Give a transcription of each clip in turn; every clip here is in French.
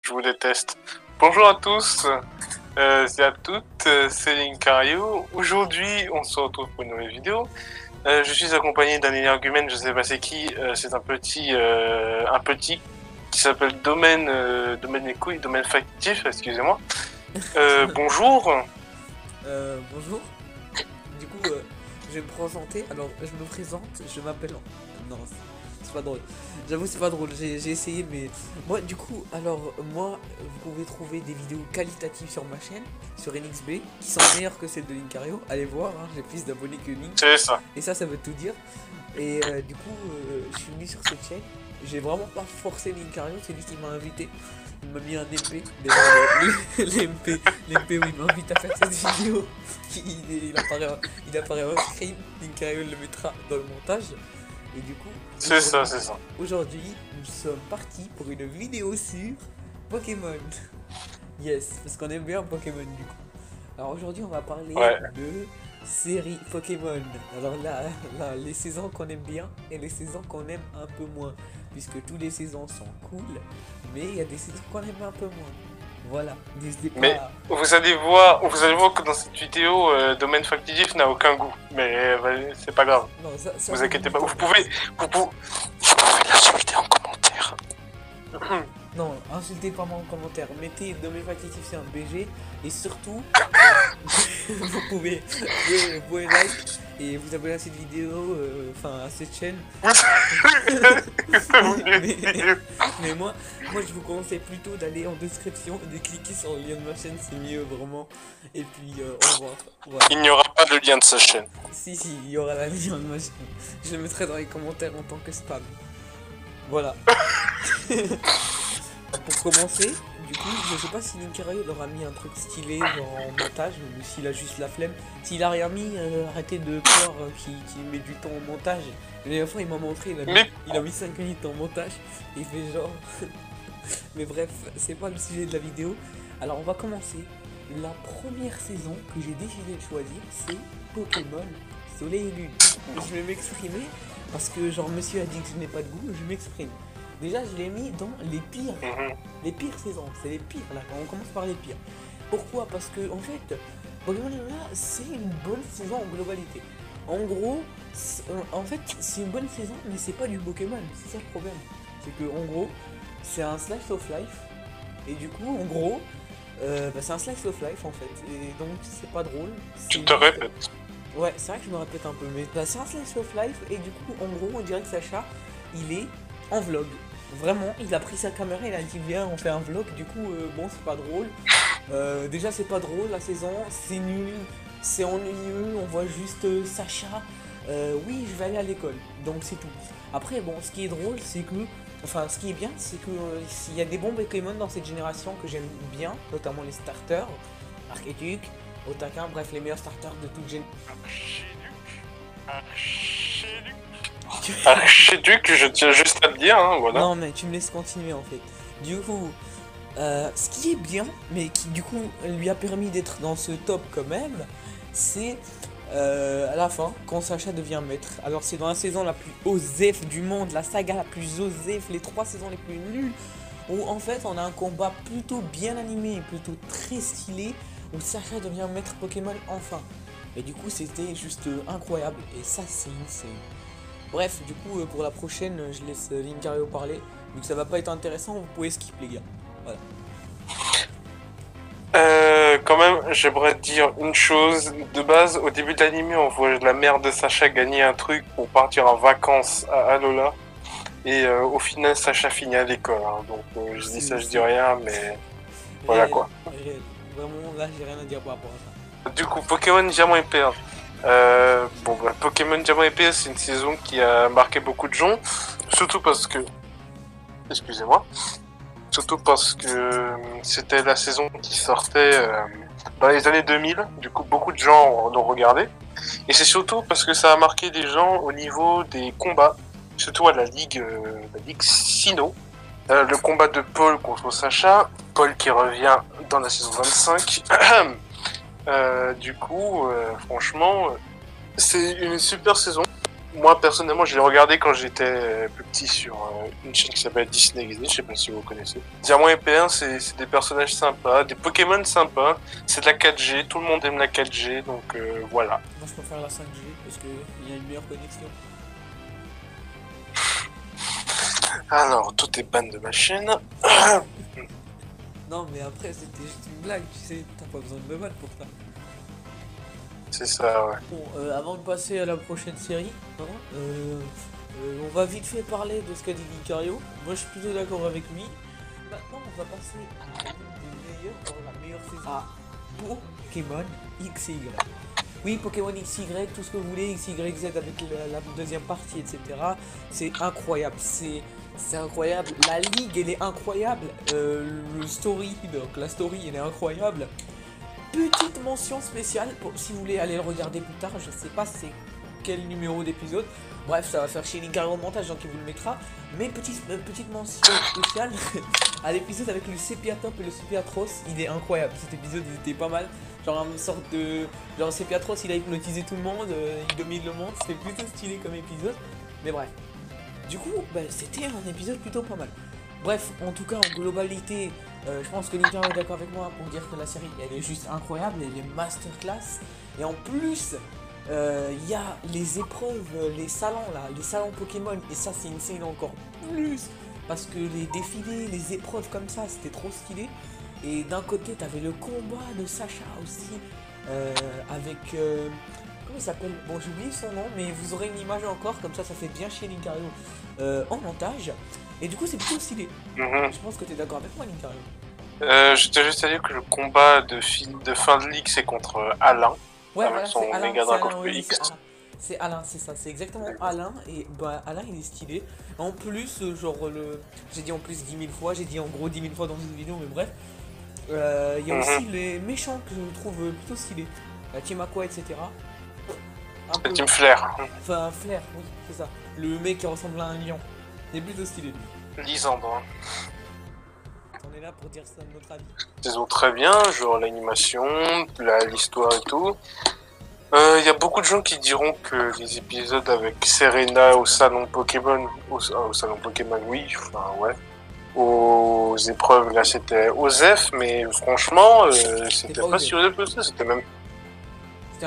Je vous déteste. Bonjour à tous et à toutes, c'est Linkario. Aujourd'hui, on se retrouve pour une nouvelle vidéo. Je suis accompagné d'un énergumène, je sais pas c'est qui, c'est un petit qui s'appelle Domaine Domaine Factif, excusez-moi. Bonjour. Bonjour. Du coup, je vais me présenter. Alors, je me présente. Je m'appelle. Non, c'est pas drôle. J'avoue, c'est pas drôle. J'ai essayé, mais moi, du coup, moi, vous pouvez trouver des vidéos qualitatives sur ma chaîne, sur NXB, qui sont meilleures que celles de Linkario. Allez voir, hein, j'ai plus d'abonnés que Link. C'est ça. Et ça veut tout dire. Et du coup, je suis venu sur cette chaîne. J'ai vraiment pas forcé Linkario, c'est lui qui m'a invité. Il m'a mis un MP. L'MP, oui, il m'invite à faire cette vidéo. Il apparaît en screen. Linkario le mettra dans le montage. Et du coup, c'est ça. Aujourd'hui, nous sommes partis pour une vidéo sur Pokémon. Yes, parce qu'on aime bien Pokémon du coup. Alors aujourd'hui, on va parler de série Pokémon. Alors là, les saisons qu'on aime bien et les saisons qu'on aime un peu moins. Puisque toutes les saisons sont cool, mais il y a des saisons qu'on aime un peu moins. Voilà, n'hésitez pas. Mais vous allez voir que dans cette vidéo, Domaine Factif n'a aucun goût. Mais c'est pas grave. Non, ça, vous inquiétez pas. Vous pouvez l'insulter en commentaire. Non, insultez pas moi en commentaire. Mettez Domaine Factif, c'est un BG. Et surtout, vous pouvez like et vous abonner à cette vidéo, à cette chaîne. mais moi, je vous conseille plutôt d'aller en description et de cliquer sur le lien de ma chaîne, c'est mieux vraiment. Et puis, au revoir. Voilà. Il n'y aura pas de lien de sa chaîne. Si, il y aura le lien de ma chaîne. Je le mettrai dans les commentaires en tant que spam. Voilà. Pour commencer, du coup, je sais pas si Linkario leur a mis un truc stylé genre en montage ou s'il a juste la flemme. S'il a rien mis, arrêtez de croire qu'il met du temps en montage. La dernière fois, il m'a montré, il a mis 5 minutes en montage et il fait genre. Mais bref, c'est pas le sujet de la vidéo. Alors, on va commencer. La première saison que j'ai décidé de choisir, c'est Pokémon Soleil et Lune. Je vais m'exprimer parce que genre monsieur a dit que je n'ai pas de goût, je m'exprime. Déjà, je l'ai mis dans les pires saisons. C'est les pires, là. On commence par les pires. Pourquoi? Parce que, en fait, Pokémon là, c'est une bonne saison en globalité. En gros, c'est une bonne saison, mais c'est pas du Pokémon. C'est ça le problème. C'est que, en gros, c'est un slice of life. Et du coup, en gros, c'est un slice of life, en fait. Et donc, c'est pas drôle. Tu te répètes. Ouais, c'est vrai que je me répète un peu. Mais c'est un slice of life. Et du coup, en gros, on dirait que Sacha, il est en vlog. Vraiment, il a pris sa caméra, il a dit viens on fait un vlog, du coup bon c'est pas drôle. Déjà c'est pas drôle la saison, c'est nul, c'est ennuyeux, on voit juste Sacha, oui je vais aller à l'école, donc c'est tout. Après bon ce qui est drôle c'est que, ce qui est bien c'est que s'il y a des bons Pokémon dans cette génération que j'aime bien, notamment les starters, Archduc, Otaka, bref les meilleurs starters de toute génération. Archiduc, je tiens juste à te dire, hein, voilà. Non mais tu me laisses continuer en fait. Du coup, ce qui est bien, mais qui du coup lui a permis d'être dans ce top quand même, c'est à la fin, quand Sacha devient maître. Alors c'est dans la saison la plus osef du monde, la saga la plus osef, les 3 saisons les plus nulles, où en fait on a un combat plutôt bien animé, plutôt très stylé, où Sacha devient maître Pokémon enfin. Et du coup c'était juste incroyable, et ça c'est insane. Bref, du coup, pour la prochaine, je laisse Linkario parler. Vu que ça va pas être intéressant, vous pouvez skip, les gars. Voilà. Quand même, j'aimerais dire une chose. De base, au début de l'anime, on voit la mère de Sacha gagner un truc pour partir en vacances à Alola. Et au final, Sacha finit à l'école. Hein. Donc, je dis ça, je dis rien, mais voilà quoi. Vraiment, là, j'ai rien à dire par rapport à ça. Du coup, Pokémon Diamant et Perle. Pokémon Diamant et Perle, c'est une saison qui a marqué beaucoup de gens, surtout parce que, c'était la saison qui sortait dans les années 2000, du coup beaucoup de gens l'ont regardé, et c'est surtout parce que ça a marqué des gens au niveau des combats, surtout à la Ligue Sinnoh, le combat de Paul contre Sacha, Paul qui revient dans la saison 25, franchement, c'est une super saison. moi personnellement, je l'ai regardé quand j'étais plus petit sur une chaîne qui s'appelle Disney XD, je sais pas si vous connaissez. Diamant et P1, c'est des personnages sympas, des Pokémon sympas, c'est de la 4G, tout le monde aime la 4G, donc voilà. Moi je préfère la 5G parce qu'il y a une meilleure connexion. Alors, tout est ban de ma chaîne. Non mais après c'était juste une blague, tu sais, t'as pas besoin de me battre pour ça. C'est ça, ouais. Bon, avant de passer à la prochaine série, hein, on va vite fait parler de ce qu'a dit Lucario. Moi je suis plutôt d'accord avec lui. Maintenant on va passer à la meilleure saison. À Pokémon XY. Oui, Pokémon XY, tout ce que vous voulez, XYZ avec la deuxième partie, etc. C'est incroyable, c'est incroyable. La ligue, elle est incroyable. Le story, donc la story, elle est incroyable. Petite mention spéciale, pour, si vous voulez aller le regarder plus tard, je sais pas c'est quel numéro d'épisode. Bref, ça va faire chez Linkario au montage, donc il vous le mettra. Mais petite mention spéciale à l'épisode avec le Sépiatop et le Sépiatros, il est incroyable. Cet épisode, il était pas mal. Genre une sorte de... Genre Sépiatros, il a hypnotisé tout le monde, il domine le monde, c'était plutôt stylé comme épisode. Mais bref. Du coup, bah, c'était un épisode plutôt pas mal. Bref, en tout cas, en globalité, je pense que Linkario est d'accord avec moi pour dire que la série, elle est juste incroyable, elle est masterclass. Et en plus, il y a les épreuves, les salons là, les salons Pokémon. Et ça, c'est une scène encore plus. Parce que les défilés, les épreuves comme ça, c'était trop stylé. Et d'un côté, t'avais le combat de Sacha aussi, avec... comment il s'appelle? Bon, j'oublie son nom, mais vous aurez une image encore, comme ça fait bien chez Linkario en montage. Et du coup, c'est plutôt stylé. Je pense que t'es d'accord avec moi, Linkario. Je te juste à dire que le combat de fin de ligue, c'est contre Alain. Ouais, avec voilà, son c'est Alain, Mega Dragon oui, X. c'est Alain, c'est ça, c'est exactement Alain. Et bah, Alain, il est stylé. En plus, genre, j'ai dit en plus 10 000 fois, j'ai dit en gros 10 000 fois dans une vidéo, mais bref. Il y a aussi les méchants que je trouve plutôt stylés. La Team Aqua, etc. La Team Flair. Enfin, Flair, oui, c'est ça. Le mec qui ressemble à un lion. C'est plutôt stylé. Lisandre. On est là pour dire ça de notre avis. Ils ont très bien, genre l'animation, l'histoire et tout. Il y a beaucoup de gens qui diront que les épisodes avec Serena au salon Pokémon, au salon Pokémon, oui, enfin ouais. Aux épreuves, là c'était Osef, mais franchement, c'était pas si Osef que ça, c'était même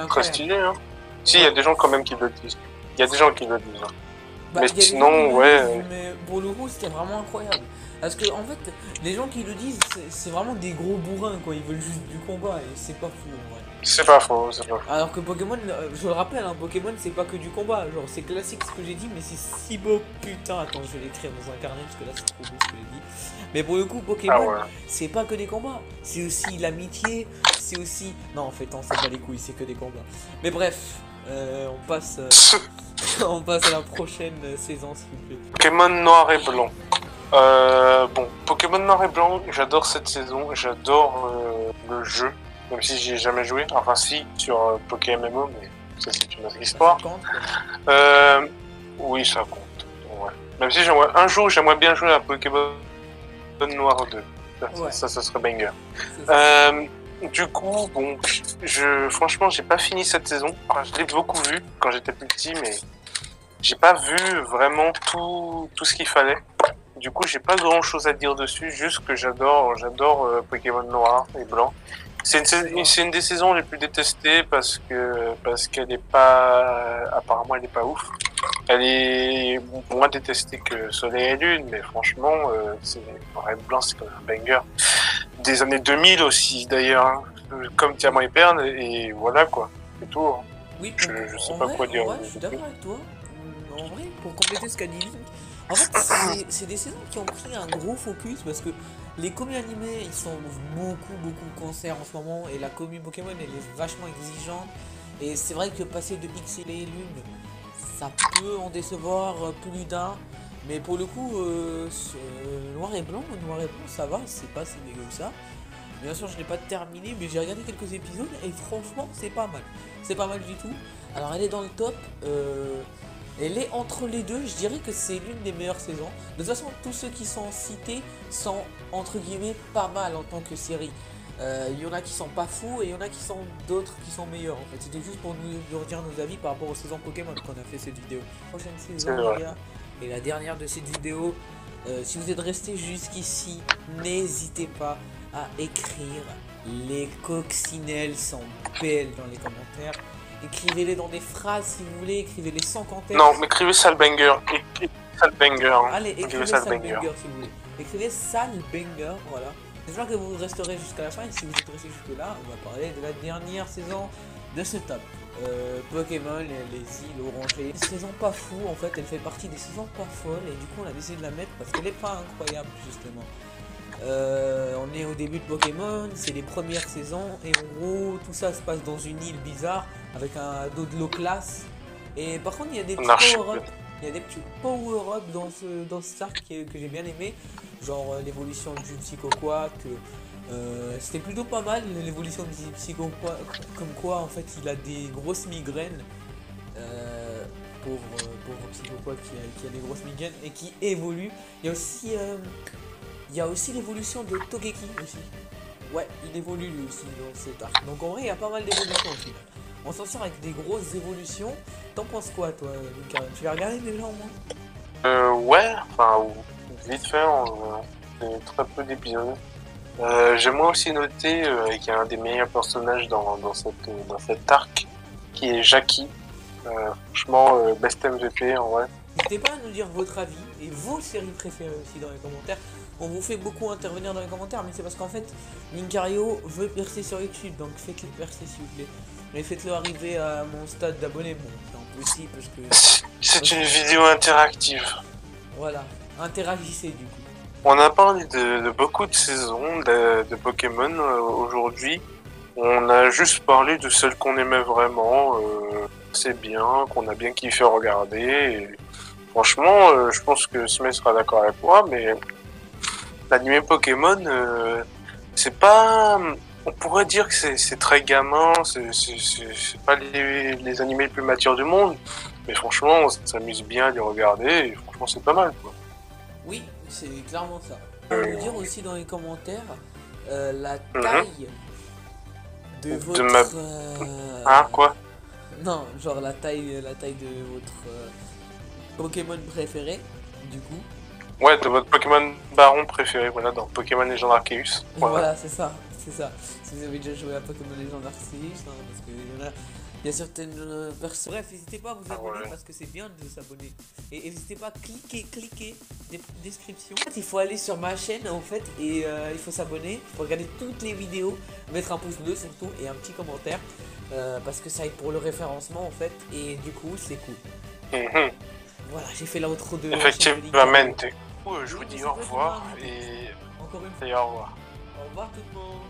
très stylé. Hein. Si, il y a des gens quand même qui le disent. Il y a des gens qui le disent. Hein. Bah, mais sinon, ouais. Mais pour le coup, c'était vraiment incroyable. Parce que, en fait, les gens qui le disent, c'est vraiment des gros bourrins, quoi. Ils veulent juste du combat et c'est pas fou, en vrai. C'est pas faux, c'est pas faux. Alors que Pokémon, je le rappelle, hein, Pokémon, c'est pas que du combat. Genre, c'est classique ce que j'ai dit, mais c'est si beau. Putain, attends, je vais l'écrire dans un carnet parce que là, c'est trop beau ce que j'ai dit. Mais pour le coup, Pokémon, c'est pas que des combats. C'est aussi l'amitié, c'est aussi. Non, en fait, on s'en bat les couilles, c'est que des combats. Mais bref, on passe. On passe à la prochaine saison, s'il vous plaît. Pokémon Noir et Blanc. Bon, Pokémon Noir et Blanc, j'adore cette saison, j'adore le jeu, même si j'y ai jamais joué. Enfin, si, sur Pokémon MMO, mais ça, c'est une autre histoire. Ça compte, oui, ça compte. Ouais. Même si un jour, j'aimerais bien jouer à Pokémon Noir 2. Ouais. Ça serait banger. Du coup, bon, franchement, j'ai pas fini cette saison. Enfin, je l'ai beaucoup vu quand j'étais plus petit, mais j'ai pas vu vraiment tout ce qu'il fallait. Du coup, j'ai pas grand chose à dire dessus, juste que j'adore Pokémon Noir et Blanc. C'est une des saisons les plus détestées parce qu'elle est pas, apparemment elle est pas ouf. Elle est moins détestée que Soleil et Lune, mais franchement, Noir et Blanc, c'est quand même un banger. Des années 2000 aussi, d'ailleurs, hein, comme Diamant et Perle, et voilà quoi, c'est tout. Hein. Oui, je sais pas quoi dire. Ouais, je suis d'accord avec toi. En vrai, pour compléter ce qu'a dit Link, en fait, c'est des saisons qui ont pris un gros focus parce que les communes animés, ils sont beaucoup cancer en ce moment et la commune Pokémon, elle est vachement exigeante. Et c'est vrai que passer de X et Lune, ça peut en décevoir plus d'un. Mais pour le coup, Noir et Blanc, ça va, c'est pas si dégueu que ça. Bien sûr, je n'ai pas terminé, mais j'ai regardé quelques épisodes et franchement, c'est pas mal. C'est pas mal du tout. Alors, elle est dans le top. Elle est entre les deux. Je dirais que c'est l'une des meilleures saisons. De toute façon, tous ceux qui sont cités sont entre guillemets pas mal en tant que série. Il y en a qui sont pas fous et il y en a qui sont d'autres qui sont meilleurs en fait. C'était juste pour nous redire nos avis par rapport aux saisons Pokémon qu'on a fait cette vidéo. Prochaine saison les gars, et la dernière de cette vidéo. Si vous êtes resté jusqu'ici, n'hésitez pas à écrire. Les coccinelles sont belles dans les commentaires. Écrivez-les dans des phrases si vous voulez, écrivez-les sans commentaire. Non, mais écrivez Salbanger. Salbanger. Allez, écrivez Salbanger si vous voulez. Écrivez Salbanger, voilà. J'espère que vous resterez jusqu'à la fin et si vous êtes resté jusque là, on va parler de la dernière saison de ce top. Pokémon, les îles orangées. Saison pas fou en fait, elle fait partie des saisons pas folles et du coup on a décidé de la mettre parce qu'elle est pas incroyable justement. On est au début de Pokémon, c'est les premières saisons et en gros tout ça se passe dans une île bizarre avec un dos de l'eau classe. Et par contre il y a des petits power-up. Il y a des petits power-up dans ce arc que j'ai bien aimé. Genre l'évolution du Psychoquack. C'était plutôt pas mal l'évolution du Psychoquack. Comme quoi en fait il a des grosses migraines. Pauvre Psychoquack qui a des grosses migraines et qui évolue. Il y a aussi l'évolution de Togeki aussi. Ouais, il évolue lui aussi dans cet arc. Donc en vrai, il y a pas mal d'évolutions aussi. On s'en sort avec des grosses évolutions. T'en penses quoi toi, Lucas? Tu l'as regardé déjà au moins? Ouais, enfin, vite fait, c'est très peu d'épisodes. J'ai moi aussi noté qu'il y a un des meilleurs personnages dans cet arc, qui est Jackie. Franchement, best MVP en vrai. N'hésitez pas à nous dire votre avis et vos séries préférées aussi dans les commentaires. On vous fait beaucoup intervenir dans les commentaires, mais c'est parce qu'en fait, Linkario veut percer sur YouTube, donc faites-le percer s'il vous plaît. Mais faites-le arriver à mon stade d'abonnés, bon, c'est impossible parce que... C'est une vidéo interactive. Voilà, interagissez du coup. On a parlé de beaucoup de saisons de Pokémon aujourd'hui. On a juste parlé de celles qu'on aimait vraiment, c'est bien, qu'on a bien kiffé regarder. Et franchement, je pense que Smith sera d'accord avec moi, mais l'anime Pokémon, c'est pas... On pourrait dire que c'est très gamin, c'est pas les animés les plus matures du monde, mais franchement, on s'amuse bien à les regarder, et franchement, c'est pas mal, quoi. Oui, c'est clairement ça. On peut dire aussi dans les commentaires la taille de votre... Hein, quoi? Non, genre la taille de votre Pokémon préféré, du coup. Ouais, de votre Pokémon baron préféré, voilà, dans Pokémon Legend Arceus. Voilà, c'est ça, c'est ça. Si vous avez déjà joué à Pokémon Legend Arceus, hein, parce qu'il y a certaines personnes... Bref, n'hésitez pas à vous abonner parce que c'est bien de s'abonner. Et n'hésitez pas à cliquer description. En fait, il faut aller sur ma chaîne en fait et il faut s'abonner. Il faut regarder toutes les vidéos, mettre un pouce bleu surtout et un petit commentaire. Parce que ça aide pour le référencement en fait. Et du coup, c'est cool. Voilà, j'ai fait l'outro de... Effectivement, je vous dis au revoir et... Encore une fois. Et au revoir. Au revoir tout le monde.